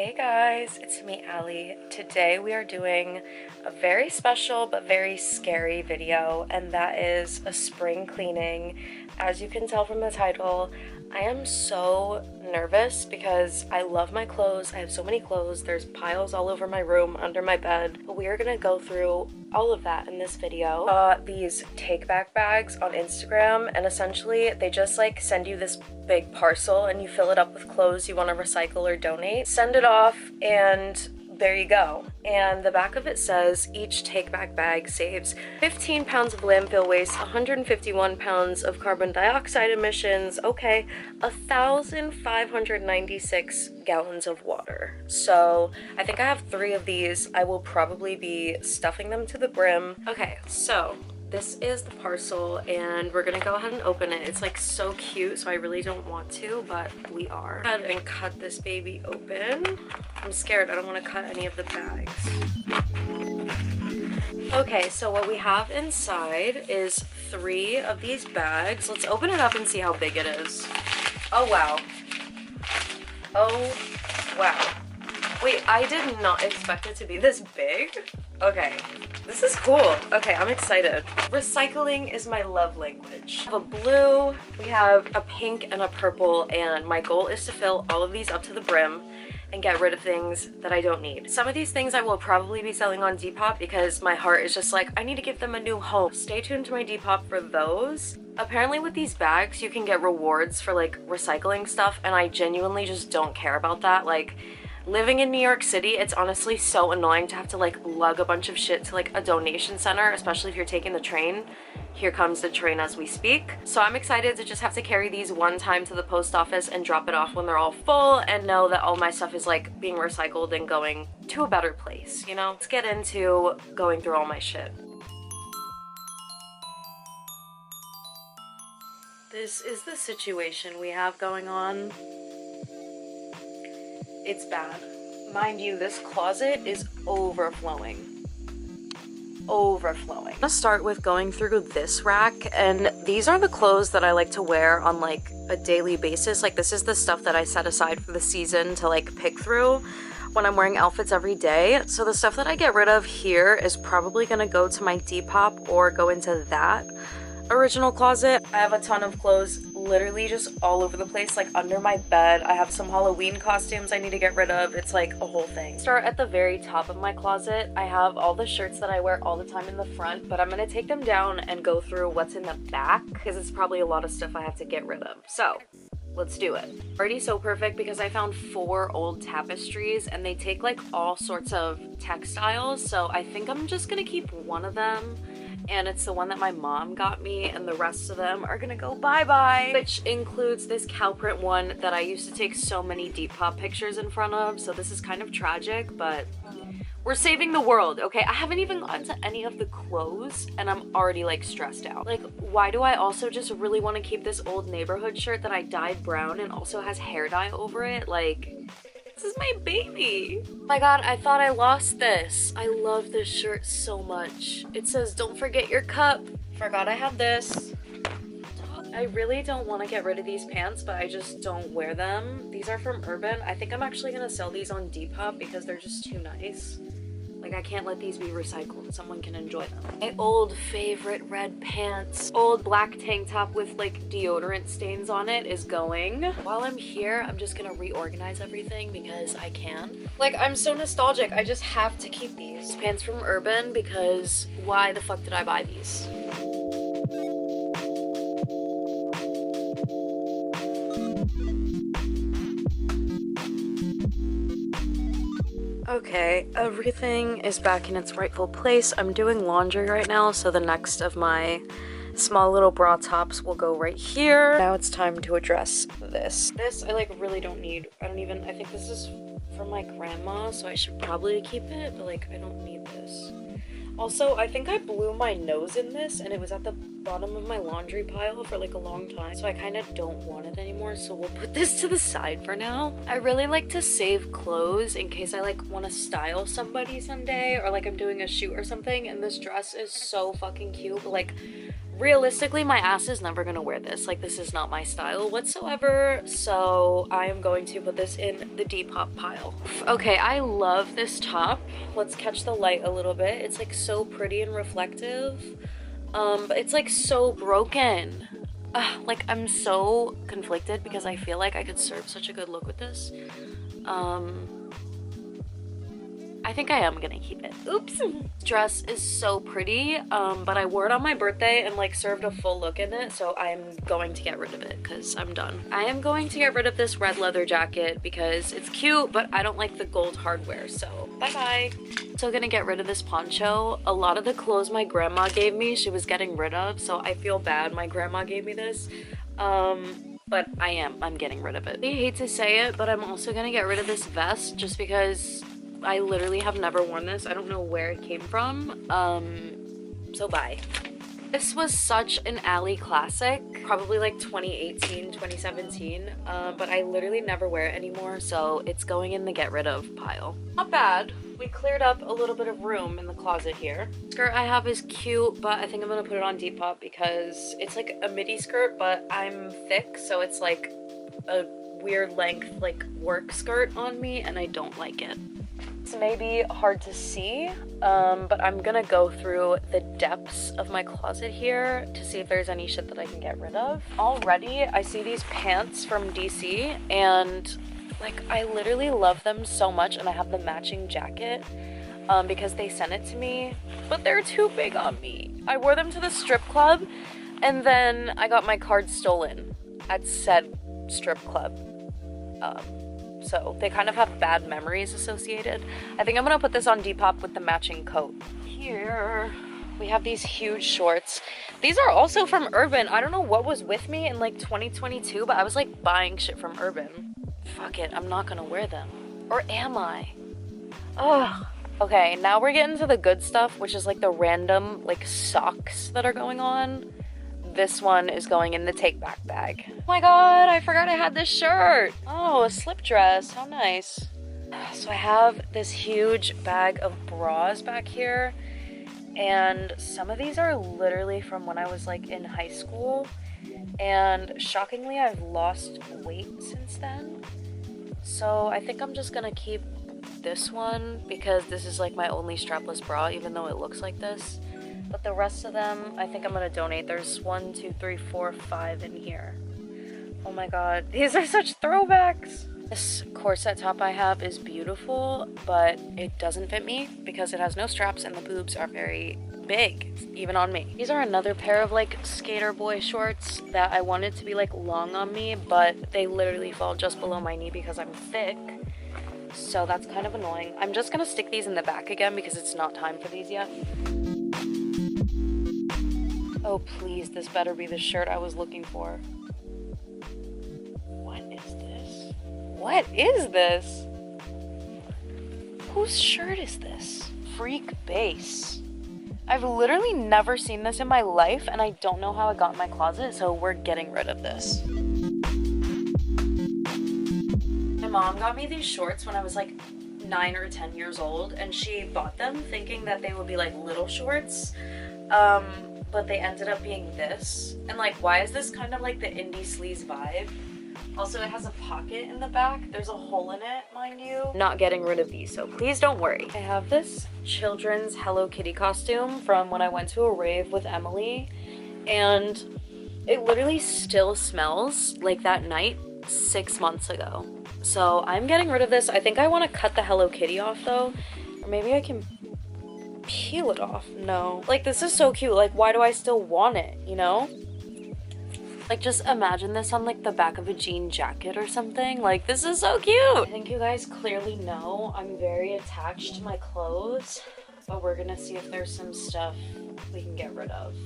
Hey guys, it's me, Allie. Today we are doing a very special but very scary video, and that is a spring cleaning. As you can tell from the title, I am so nervous because I love my clothes. I have so many clothes. There's piles all over my room, under my bed. But we are gonna go through all of that in this video. These take back bags on Instagram, and essentially they just like send you this big parcel and you fill it up with clothes you want to recycle or donate. Send it off and there you go. And the back of it says each take back bag saves 15 pounds of landfill waste, 151 pounds of carbon dioxide emissions, okay, 1,596 gallons of water. So I think I have 3 of these. I will probably be stuffing them to the brim. Okay, so this is the parcel and we're gonna go ahead and open it. It's like so cute, so I really don't want to, but we are. Go ahead and cut this baby open. I'm scared, I don't want to cut any of the bags. Okay, so what we have inside is 3 of these bags. Let's open it up and see how big it is. Oh wow. Oh wow. Wait, I did not expect it to be this big. Okay, this is cool. Okay, I'm excited. Recycling is my love language. We have a blue, we have a pink and a purple, and my goal is to fill all of these up to the brim and get rid of things that I don't need. Some of these things I will probably be selling on Depop because my heart is just like, I need to give them a new home. Stay tuned to my Depop for those. Apparently with these bags, you can get rewards for like recycling stuff, and I genuinely just don't care about that. Like, living in New York City, it's honestly so annoying to have to like lug a bunch of shit to like a donation center, especially if you're taking the train. Here comes the train as we speak. So I'm excited to just have to carry these one time to the post office and drop it off when they're all full and know that all my stuff is like being recycled and going to a better place, you know? Let's get into going through all my shit. This is the situation we have going on. It's bad. Mind you, this closet is overflowing. I'm gonna start with going through this rack, and these are the clothes that I like to wear on like a daily basis. Like, this is the stuff that I set aside for the season to like pick through when I'm wearing outfits every day. So the stuff that I get rid of here is probably gonna go to my Depop or go into that original closet. I have a ton of clothes literally just all over the place, like under my bed. I have some Halloween costumes I need to get rid of. It's like a whole thing. Start at the very top of my closet. I have all the shirts that I wear all the time in the front, but I'm gonna take them down and go through what's in the back because it's probably a lot of stuff I have to get rid of. So let's do it. Already so perfect because I found 4 old tapestries and they take like all sorts of textiles. So I think I'm just gonna keep one of them, and it's the one that my mom got me, and the rest of them are gonna go bye-bye, which includes this cow print one that I used to take so many Depop pictures in front of. So this is kind of tragic, but we're saving the world, okay? I haven't even gotten to any of the clothes and I'm already like stressed out. Like, why do I also just really want to keep this old neighborhood shirt that I dyed brown and also has hair dye over it? Like, this is my baby. Oh my god, I thought I lost this. I love this shirt so much. It says, "Don't forget your cup." Forgot I had this. I really don't want to get rid of these pants, but I just don't wear them. These are from Urban. I think I'm actually gonna sell these on Depop because they're just too nice. Like, I can't let these be recycled. Someone can enjoy them. My old favorite red pants, old black tank top with like deodorant stains on it is going. While I'm here, I'm just gonna reorganize everything because I can. Like, I'm so nostalgic. I just have to keep these pants from Urban because why the fuck did I buy these? Okay, everything is back in its rightful place. I'm doing laundry right now, so the next of my small little bra tops will go right here. Now it's time to address this. This I like really don't need. I think this is from my grandma, so I should probably keep it, but like I don't need this. Also, I think I blew my nose in this and it was at the bottom of my laundry pile for like a long time, so I kind of don't want it anymore, so we'll put this to the side for now. I really like to save clothes in case I like want to style somebody someday, or like I'm doing a shoot or something, and this dress is so fucking cute, but like realistically, my ass is never gonna wear this. Like, this is not my style whatsoever, so I am going to put this in the Depop pile. Okay, I love this top. Let's catch the light a little bit. It's like so pretty and reflective, but it's like so broken. Like, I'm so conflicted because I feel like I could serve such a good look with this. I think I am gonna keep it. Oops. This dress is so pretty, but I wore it on my birthday and like served a full look in it, so I'm going to get rid of it because I'm done. I am going to get rid of this red leather jacket because it's cute, but I don't like the gold hardware, so bye-bye. So gonna get rid of this poncho. A lot of the clothes my grandma gave me, she was getting rid of, so I feel bad my grandma gave me this. But I'm getting rid of it. I hate to say it, but I'm also gonna get rid of this vest just because I literally have never worn this. I don't know where it came from. So bye. This was such an Allie classic, probably like 2018, 2017, but I literally never wear it anymore, so it's going in the get rid of pile. Not bad. We cleared up a little bit of room in the closet here. The skirt I have is cute, but I think I'm gonna put it on Depop because it's like a midi skirt, but I'm thick, so it's like a weird length, like work skirt on me, and I don't like it. It's maybe hard to see, but I'm gonna go through the depths of my closet here to see if there's any shit that I can get rid of. Already, I see these pants from DC, and like, I literally love them so much, and I have the matching jacket because they sent it to me, but they're too big on me. I wore them to the strip club, and then I got my card stolen at said strip club. So they kind of have bad memories associated. I think I'm gonna put this on Depop with the matching coat. Here we have these huge shorts. These are also from Urban. I don't know what was with me in like 2022, but I was like buying shit from Urban. Fuck it, I'm not gonna wear them. Or am I? Ugh. Okay, now we're getting to the good stuff, which is like the random like socks that are going on. This one is going in the take back bag. Oh my god, I forgot I had this shirt. Oh, a slip dress, how nice. So I have this huge bag of bras back here, and some of these are literally from when I was like in high school, and shockingly I've lost weight since then. So I think I'm just gonna keep this one because this is like my only strapless bra, even though it looks like this. But the rest of them, I think I'm gonna donate. There's 1, 2, 3, 4, 5 in here. Oh my god, these are such throwbacks. This corset top I have is beautiful, but it doesn't fit me because it has no straps and the boobs are very big, even on me. These are another pair of like skater boy shorts that I wanted to be like long on me, but they literally fall just below my knee because I'm thick. So that's kind of annoying. I'm just gonna stick these in the back again because it's not time for these yet. Oh please, this better be the shirt I was looking for. What is this? What is this? Whose shirt is this? Freak base. I've literally never seen this in my life, and I don't know how it got in my closet, so we're getting rid of this. My mom got me these shorts when I was like 9 or 10 years old, and she bought them thinking that they would be like little shorts. But they ended up being this. And like, why is this kind of like the indie sleaze vibe? Also, it has a pocket in the back. There's a hole in it, mind you. Not getting rid of these, so please don't worry. I have this children's Hello Kitty costume from when I went to a rave with Emily, and it literally still smells like that night 6 months ago. So I'm getting rid of this. I think I want to cut the Hello Kitty off though, or maybe I can peel it off. No, like, this is so cute. Like, why do I still want it, you know? Like, just imagine this on like the back of a jean jacket or something. Like, this is so cute. I think you guys clearly know I'm very attached to my clothes, but we're gonna see if there's some stuff we can get rid of.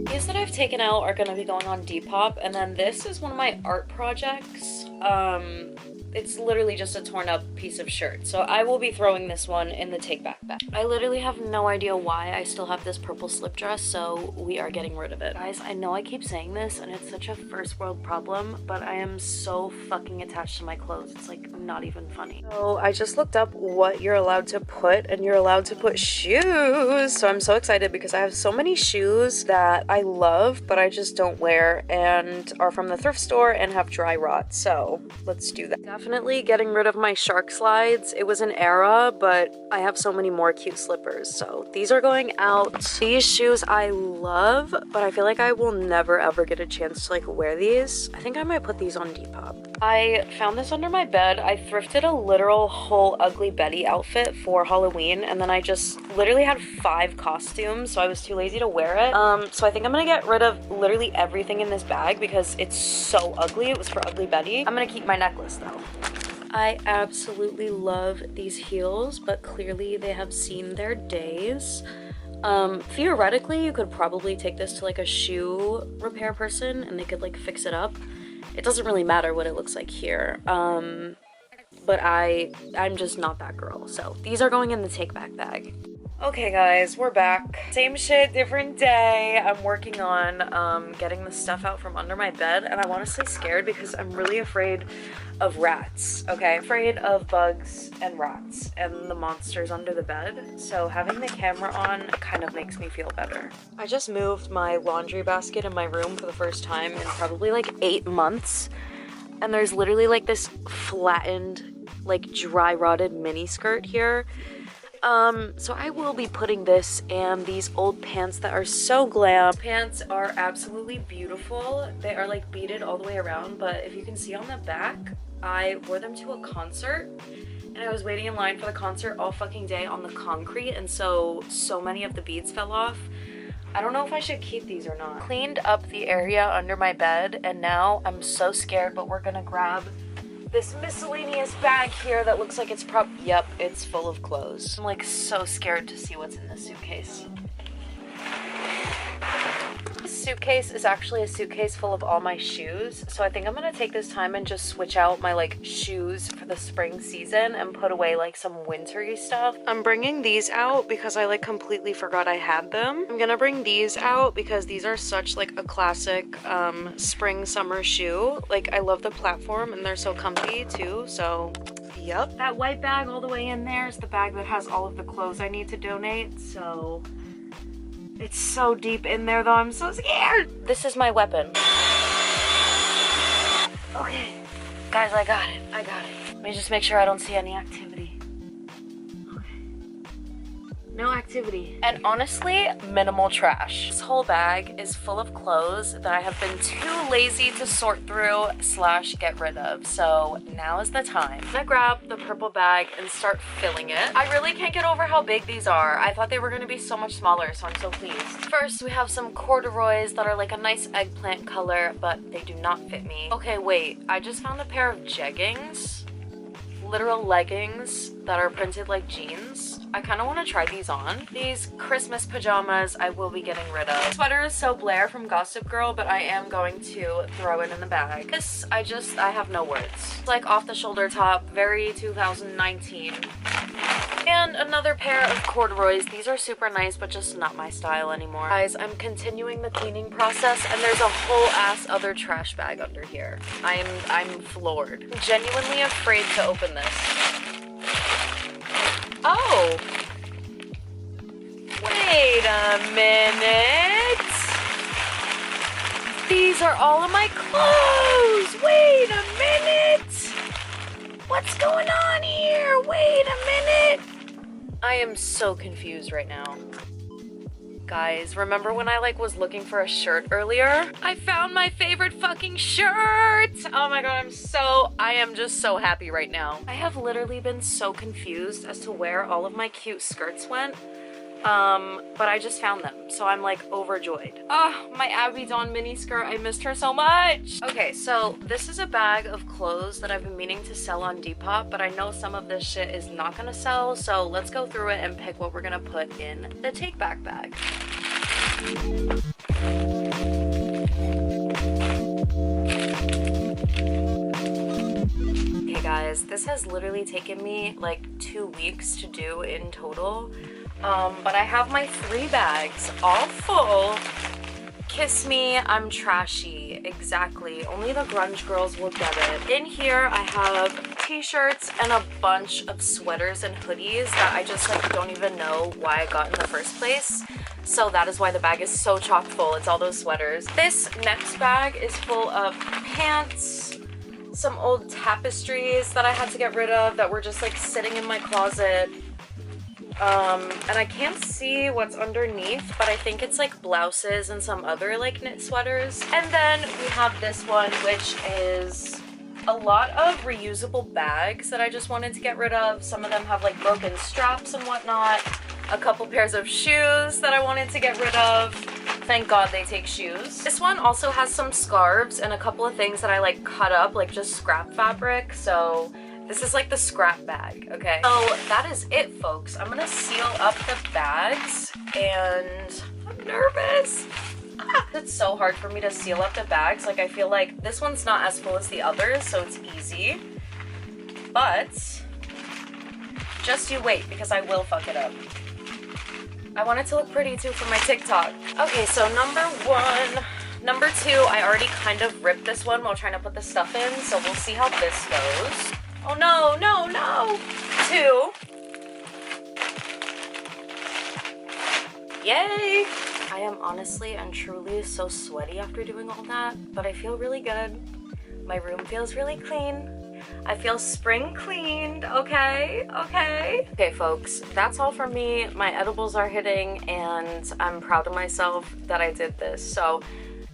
These that I've taken out are gonna be going on Depop, and then this is one of my art projects. It's literally just a torn up piece of shirt. So I will be throwing this one in the take back bag. I literally have no idea why I still have this purple slip dress, so we are getting rid of it. Guys, I know I keep saying this and it's such a first world problem, but I am so fucking attached to my clothes. It's like not even funny. So I just looked up what you're allowed to put, and you're allowed to put shoes. So I'm so excited because I have so many shoes that I love, but I just don't wear and are from the thrift store and have dry rot. So let's do that. Definitely getting rid of my shark slides. It was an era, but I have so many more cute slippers. So these are going out. These shoes I love, but I feel like I will never ever get a chance to like wear these. I think I might put these on Depop. I found this under my bed. I thrifted a literal whole Ugly Betty outfit for Halloween, and then I just literally had 5 costumes, so I was too lazy to wear it. So I think I'm gonna get rid of literally everything in this bag because it's so ugly. It was for Ugly Betty. I'm gonna keep my necklace though. I absolutely love these heels, but clearly they have seen their days. Theoretically, you could probably take this to like a shoe repair person and they could like fix it up. It doesn't really matter what it looks like here. But I'm just not that girl. So these are going in the take back bag. Okay guys, we're back. Same shit, different day. I'm working on getting the stuff out from under my bed, and I'm honestly scared because I'm really afraid of rats, okay? Afraid of bugs and rats and the monsters under the bed. So having the camera on kind of makes me feel better. I just moved my laundry basket in my room for the first time in probably like 8 months. And there's literally like this flattened, like dry rotted mini skirt here. So I will be putting this and these old pants that are so glam. Pants are absolutely beautiful. They are like beaded all the way around, but if you can see on the back, I wore them to a concert and I was waiting in line for the concert all fucking day on the concrete, and so many of the beads fell off. I don't know if I should keep these or not. Cleaned up the area under my bed, and now I'm so scared, but we're gonna grab this miscellaneous bag here that looks like it's yep, it's full of clothes. I'm like so scared to see what's in this suitcase. This suitcase is actually a suitcase full of all my shoes, so I think I'm gonna take this time and just switch out my like shoes for the spring season and put away like some wintry stuff. I'm bringing these out because I like completely forgot I had them. I'm gonna bring these out because these are such like a classic spring summer shoe. Like I love the platform and they're so comfy too, so yep. That white bag all the way in there is the bag that has all of the clothes I need to donate, so it's so deep in there though, I'm so scared. This is my weapon. Okay, guys, I got it. Let me just make sure I don't see any activity. No activity. And honestly, minimal trash. This whole bag is full of clothes that I have been too lazy to sort through / get rid of. So now is the time. I'm gonna grab the purple bag and start filling it. I really can't get over how big these are. I thought they were gonna be so much smaller, so I'm so pleased. First, we have some corduroys that are like a nice eggplant color, but they do not fit me. Okay, wait, I just found a pair of jeggings. Literal leggings that are printed like jeans. I kind of want to try these on. These Christmas pajamas I will be getting rid of. This sweater is so Blair from Gossip Girl, but I am going to throw it in the bag. This, I have no words. It's like off the shoulder top, very 2019. And another pair of corduroys. These are super nice, but just not my style anymore. Guys, I'm continuing the cleaning process, and there's a whole ass other trash bag under here. I'm floored. I'm genuinely afraid to open this. Oh! Wait a minute! These are all of my clothes! Wait a minute! What's going on here? Wait a minute! I am so confused right now. Guys, remember when I like was looking for a shirt earlier? I found my favorite fucking shirt! Oh my god, I am just so happy right now. I have literally been so confused as to where all of my cute skirts went. But I just found them, so I'm like overjoyed. Oh, my Abby Dawn mini skirt, I missed her so much. Okay, so this is a bag of clothes that I've been meaning to sell on Depop, but I know some of this shit is not gonna sell, so let's go through it and pick what we're gonna put in the take back bag. guys, this has literally taken me like 2 weeks to do in total. But I have my 3 bags all full. Kiss me, I'm trashy. Exactly. Only the grunge girls will get it. In here, I have t-shirts and a bunch of sweaters and hoodies that I just like don't even know why I got in the first place. So that is why the bag is so chock full. It's all those sweaters. This next bag is full of pants, some old tapestries that I had to get rid of that were just like sitting in my closet. And I can't see what's underneath, but I think it's like blouses and some other like knit sweaters. And then we have this one, which is a lot of reusable bags that I just wanted to get rid of. Some of them have like broken straps and whatnot. A couple pairs of shoes that I wanted to get rid of. Thank God they take shoes. This one also has some scarves and a couple of things that I like cut up, like just scrap fabric. So this is like the scrap bag, okay? So that is it, folks. I'm gonna seal up the bags and I'm nervous. It's so hard for me to seal up the bags. Like I feel like this one's not as full as the others, so it's easy. But just you wait, because I will fuck it up. I want it to look pretty too for my TikTok. Okay, so number 1. Number 2, I already kind of ripped this one while trying to put the stuff in, so we'll see how this goes. Oh no, no, no! 2. Yay! I am honestly and truly so sweaty after doing all that, but I feel really good. My room feels really clean. I feel spring cleaned, okay? Okay. Okay, folks, that's all from me. My edibles are hitting, and I'm proud of myself that I did this. So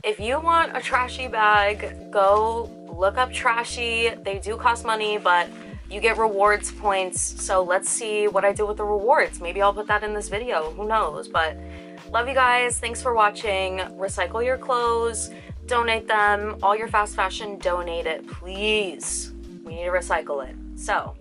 if you want a trashy bag, go look up Trashie. They do cost money, but you get rewards points. So let's see what I do with the rewards. Maybe I'll put that in this video. Who knows? But love you guys. Thanks for watching. Recycle your clothes. Donate them. All your fast fashion, donate it, please. We need to recycle it. So,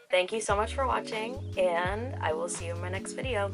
thank you so much for watching, and I will see you in my next video.